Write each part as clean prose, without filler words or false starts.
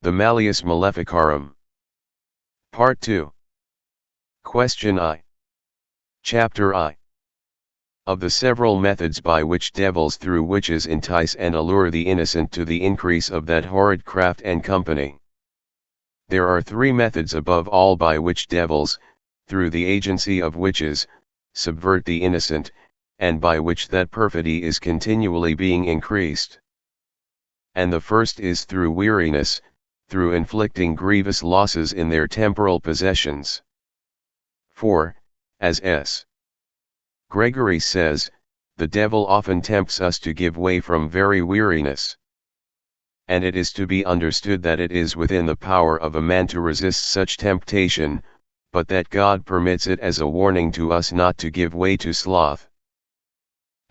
The Malleus Maleficarum. Part 2. Question I. Chapter I. Of the several methods by which devils through witches entice and allure the innocent to the increase of that horrid craft and company. There are three methods above all by which devils, through the agency of witches, subvert the innocent, and by which that perfidy is continually being increased. And the first is through weariness, through inflicting grievous losses in their temporal possessions. For, as S. Gregory says, the devil often tempts us to give way from very weariness. And it is to be understood that it is within the power of a man to resist such temptation, but that God permits it as a warning to us not to give way to sloth.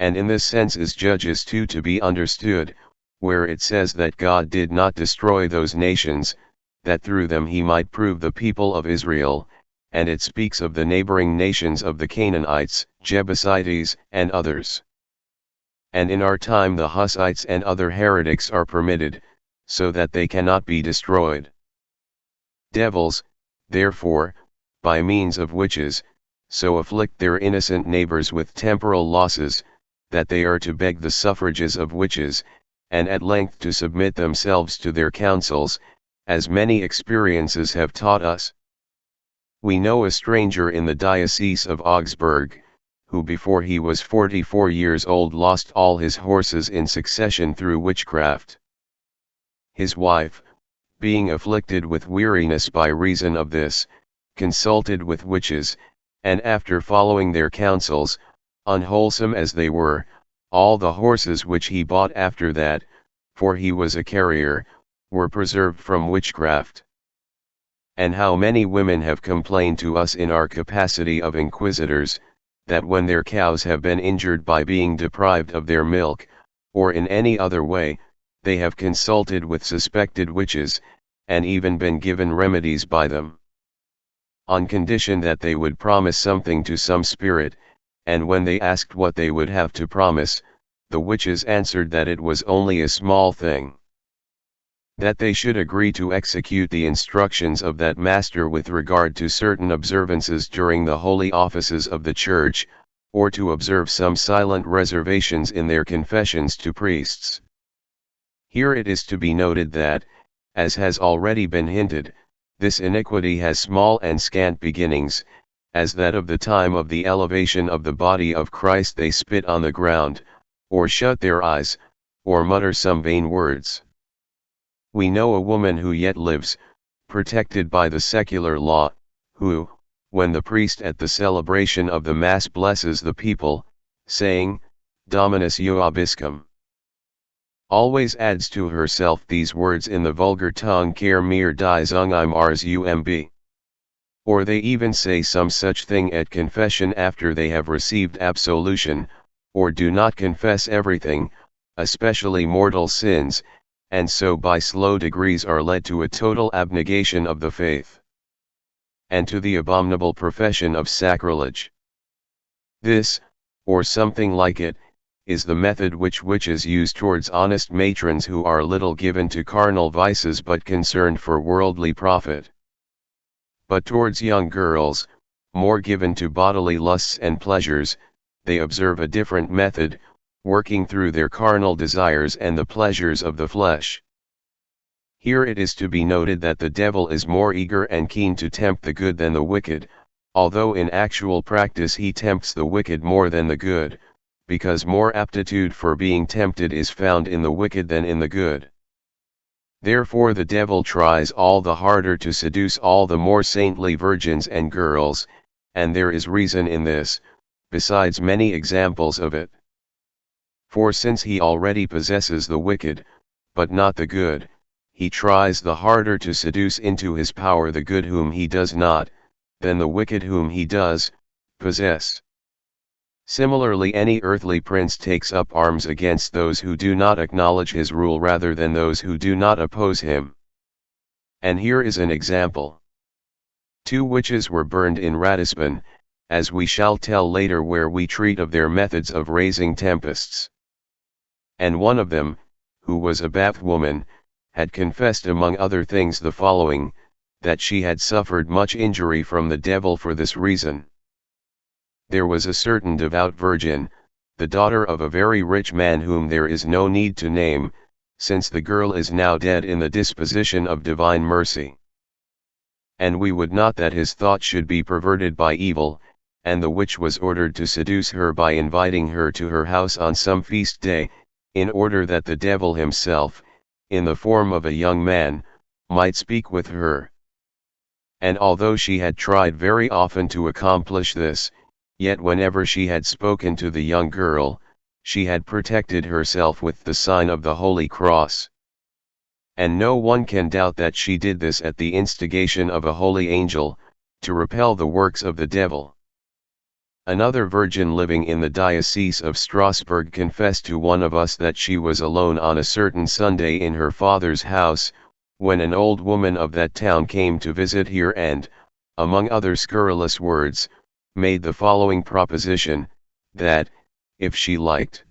And in this sense is Judges 2 to be understood, where it says that God did not destroy those nations, that through them he might prove the people of Israel, and it speaks of the neighboring nations of the Canaanites, Jebusites, and others. And in our time the Hussites and other heretics are permitted, so that they cannot be destroyed. Devils, therefore, by means of witches, so afflict their innocent neighbors with temporal losses, that they are to beg the suffrages of witches, and at length to submit themselves to their counsels, as many experiences have taught us. We know a stranger in the diocese of Augsburg, who before he was 44 years old lost all his horses in succession through witchcraft. His wife, being afflicted with weariness by reason of this, consulted with witches, and after following their counsels, unwholesome as they were, all the horses which he bought after that, for he was a carrier, were preserved from witchcraft. And how many women have complained to us in our capacity of inquisitors, that when their cows have been injured by being deprived of their milk, or in any other way, they have consulted with suspected witches, and even been given remedies by them, on condition that they would promise something to some spirit, and when they asked what they would have to promise, the witches answered that it was only a small thing. That they should agree to execute the instructions of that master with regard to certain observances during the holy offices of the church, or to observe some silent reservations in their confessions to priests. Here it is to be noted that, as has already been hinted, this iniquity has small and scant beginnings, as that of the time of the elevation of the body of Christ they spit on the ground, or shut their eyes, or mutter some vain words. We know a woman who yet lives, protected by the secular law, who, when the priest at the celebration of the Mass blesses the people, saying, Dominus Ioabiscum, always adds to herself these words in the vulgar tongue, Care mir die Zung im Ars umb. Or they even say some such thing at confession after they have received absolution, or do not confess everything, especially mortal sins, and so by slow degrees are led to a total abnegation of the faith, and to the abominable profession of sacrilege. This, or something like it, is the method which witches use towards honest matrons who are little given to carnal vices but concerned for worldly profit. But towards young girls, more given to bodily lusts and pleasures, they observe a different method, working through their carnal desires and the pleasures of the flesh. Here it is to be noted that the devil is more eager and keen to tempt the good than the wicked, although in actual practice he tempts the wicked more than the good, because more aptitude for being tempted is found in the wicked than in the good. Therefore the devil tries all the harder to seduce all the more saintly virgins and girls, and there is reason in this, besides many examples of it. For since he already possesses the wicked, but not the good, he tries the harder to seduce into his power the good whom he does not, than the wicked whom he does, possess. Similarly, any earthly prince takes up arms against those who do not acknowledge his rule rather than those who do not oppose him. And here is an example. 2 witches were burned in Ratisbon, as we shall tell later where we treat of their methods of raising tempests. And one of them, who was a bath woman, had confessed among other things the following, that she had suffered much injury from the devil for this reason. There was a certain devout virgin, the daughter of a very rich man whom there is no need to name, since the girl is now dead in the disposition of divine mercy. And we would not that his thought should be perverted by evil, and the witch was ordered to seduce her by inviting her to her house on some feast day, in order that the devil himself, in the form of a young man, might speak with her. And although she had tried very often to accomplish this, yet whenever she had spoken to the young girl, she had protected herself with the sign of the Holy Cross. And no one can doubt that she did this at the instigation of a holy angel, to repel the works of the devil. Another virgin living in the Diocese of Strasbourg confessed to one of us that she was alone on a certain Sunday in her father's house, when an old woman of that town came to visit here and, among other scurrilous words, made the following proposition, that, if she liked,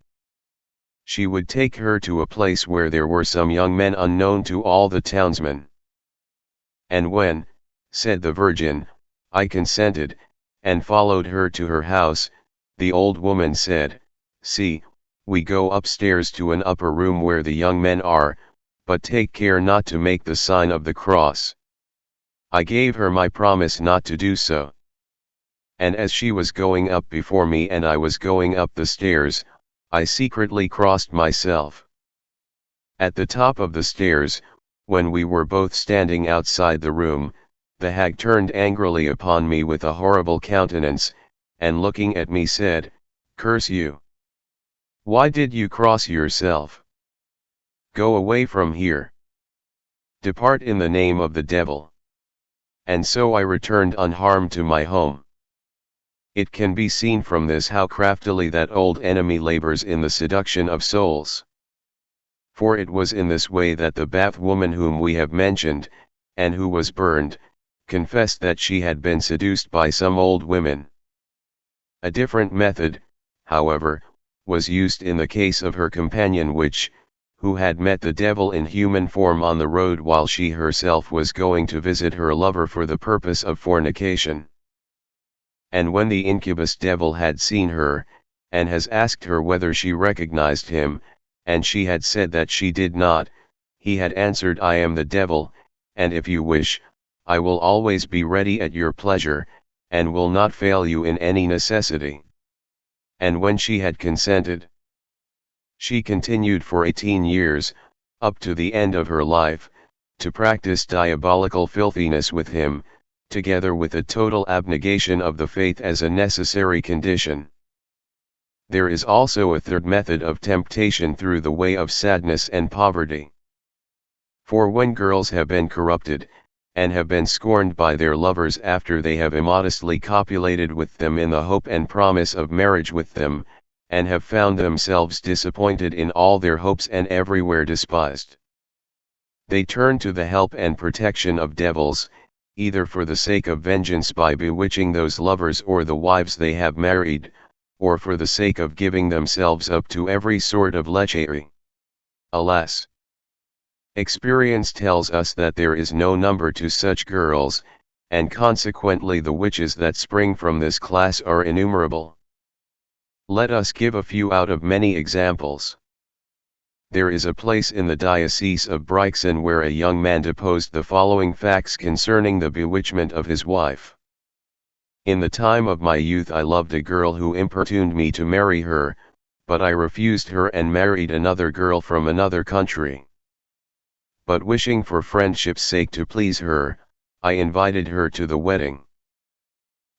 she would take her to a place where there were some young men unknown to all the townsmen. And when, said the virgin, I consented, and followed her to her house, the old woman said, See, we go upstairs to an upper room where the young men are, but take care not to make the sign of the cross. I gave her my promise not to do so. And as she was going up before me and I was going up the stairs, I secretly crossed myself. At the top of the stairs, when we were both standing outside the room, the hag turned angrily upon me with a horrible countenance, and looking at me said, Curse you! Why did you cross yourself? Go away from here. Depart in the name of the devil. And so I returned unharmed to my home. It can be seen from this how craftily that old enemy labors in the seduction of souls. For it was in this way that the Bath woman whom we have mentioned, and who was burned, confessed that she had been seduced by some old women. A different method, however, was used in the case of her companion witch, who had met the devil in human form on the road while she herself was going to visit her lover for the purpose of fornication. And when the incubus devil had seen her, and has asked her whether she recognized him, and she had said that she did not, he had answered, I am the devil, and if you wish, I will always be ready at your pleasure, and will not fail you in any necessity. And when she had consented, she continued for 18 years, up to the end of her life, to practice diabolical filthiness with him, together with a total abnegation of the faith as a necessary condition. There is also a third method of temptation through the way of sadness and poverty. For when girls have been corrupted, and have been scorned by their lovers after they have immodestly copulated with them in the hope and promise of marriage with them, and have found themselves disappointed in all their hopes and everywhere despised, they turn to the help and protection of devils, either for the sake of vengeance by bewitching those lovers or the wives they have married, or for the sake of giving themselves up to every sort of lechery. Alas! Experience tells us that there is no number to such girls, and consequently the witches that spring from this class are innumerable. Let us give a few out of many examples. There is a place in the Diocese of Brixen where a young man deposed the following facts concerning the bewitchment of his wife. In the time of my youth I loved a girl who importuned me to marry her, but I refused her and married another girl from another country. But wishing for friendship's sake to please her, I invited her to the wedding.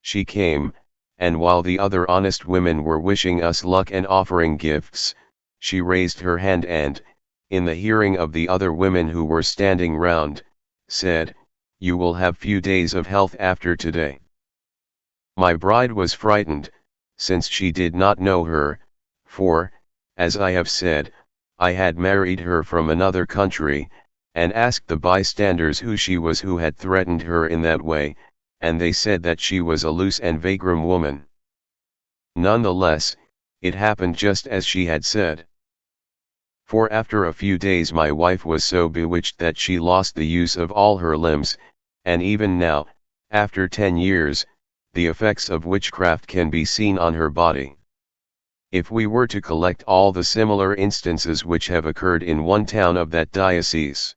She came, and while the other honest women were wishing us luck and offering gifts, she raised her hand and, in the hearing of the other women who were standing round, said, You will have few days of health after today. My bride was frightened, since she did not know her, for, as I have said, I had married her from another country, and asked the bystanders who she was who had threatened her in that way, and they said that she was a loose and vagrom woman. Nonetheless, it happened just as she had said. For after a few days my wife was so bewitched that she lost the use of all her limbs, and even now, after 10 years, the effects of witchcraft can be seen on her body. If we were to collect all the similar instances which have occurred in one town of that diocese,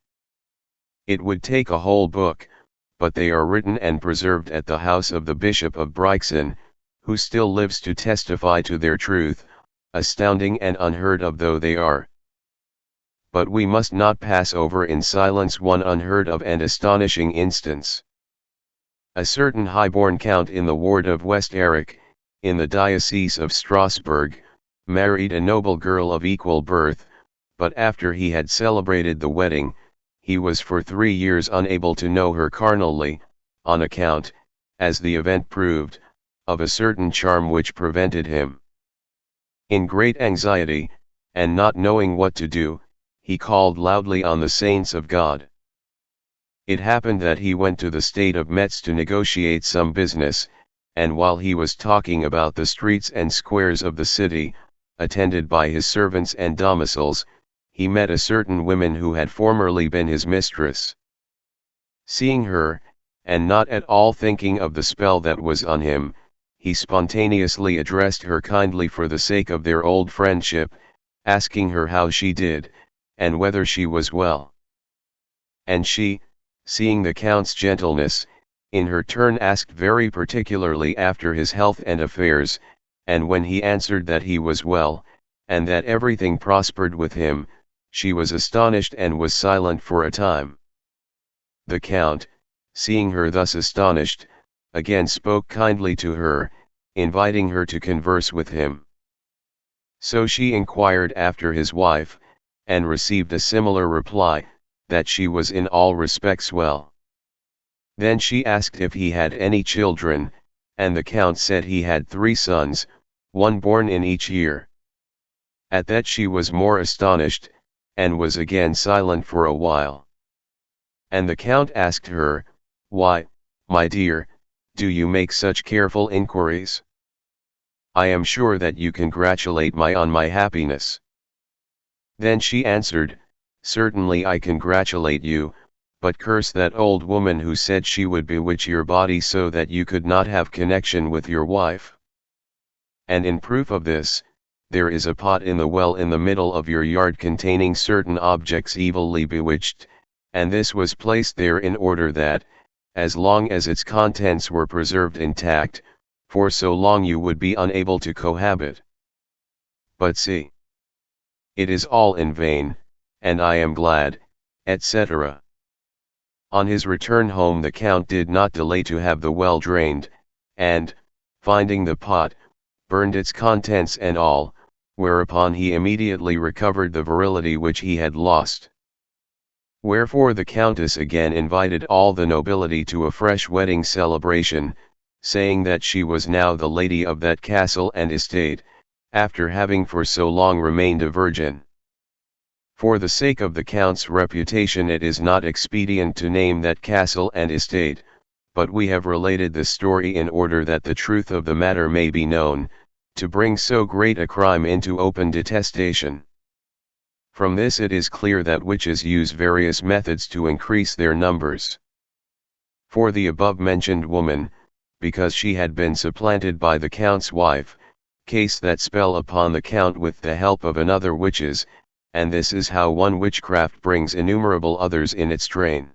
it would take a whole book, but they are written and preserved at the house of the Bishop of Brixen, who still lives to testify to their truth, astounding and unheard of though they are. But we must not pass over in silence one unheard of and astonishing instance. A certain high-born count in the ward of West Erich, in the diocese of Strasbourg, married a noble girl of equal birth, but after he had celebrated the wedding, he was for 3 years unable to know her carnally, on account, as the event proved, of a certain charm which prevented him. In great anxiety, and not knowing what to do, he called loudly on the saints of God. It happened that he went to the state of Metz to negotiate some business, and while he was talking about the streets and squares of the city, attended by his servants and domiciles, he met a certain woman who had formerly been his mistress. Seeing her, and not at all thinking of the spell that was on him, he spontaneously addressed her kindly for the sake of their old friendship, asking her how she did, and whether she was well. And she, seeing the Count's gentleness, in her turn asked very particularly after his health and affairs, and when he answered that he was well, and that everything prospered with him, she was astonished and was silent for a time. The Count, seeing her thus astonished, again spoke kindly to her, inviting her to converse with him. So she inquired after his wife, and received a similar reply, that she was in all respects well. Then she asked if he had any children, and the Count said he had 3 sons, one born in each year. At that she was more astonished, and was again silent for a while. And the Count asked her, "Why, my dear, do you make such careful inquiries? I am sure that you congratulate me on my happiness." Then she answered, "Certainly I congratulate you, but curse that old woman who said she would bewitch your body so that you could not have connection with your wife. And in proof of this, there is a pot in the well in the middle of your yard containing certain objects evilly bewitched, and this was placed there in order that, as long as its contents were preserved intact, for so long you would be unable to cohabit. But see, it is all in vain, and I am glad," etc. On his return home the Count did not delay to have the well drained, and, finding the pot, burned its contents and all, whereupon he immediately recovered the virility which he had lost. Wherefore the Countess again invited all the nobility to a fresh wedding celebration, saying that she was now the lady of that castle and estate, after having for so long remained a virgin. For the sake of the Count's reputation it is not expedient to name that castle and estate, but we have related this story in order that the truth of the matter may be known, to bring so great a crime into open detestation. From this it is clear that witches use various methods to increase their numbers. For the above-mentioned woman, because she had been supplanted by the Count's wife, cast that spell upon the Count with the help of another witches, and this is how one witchcraft brings innumerable others in its train.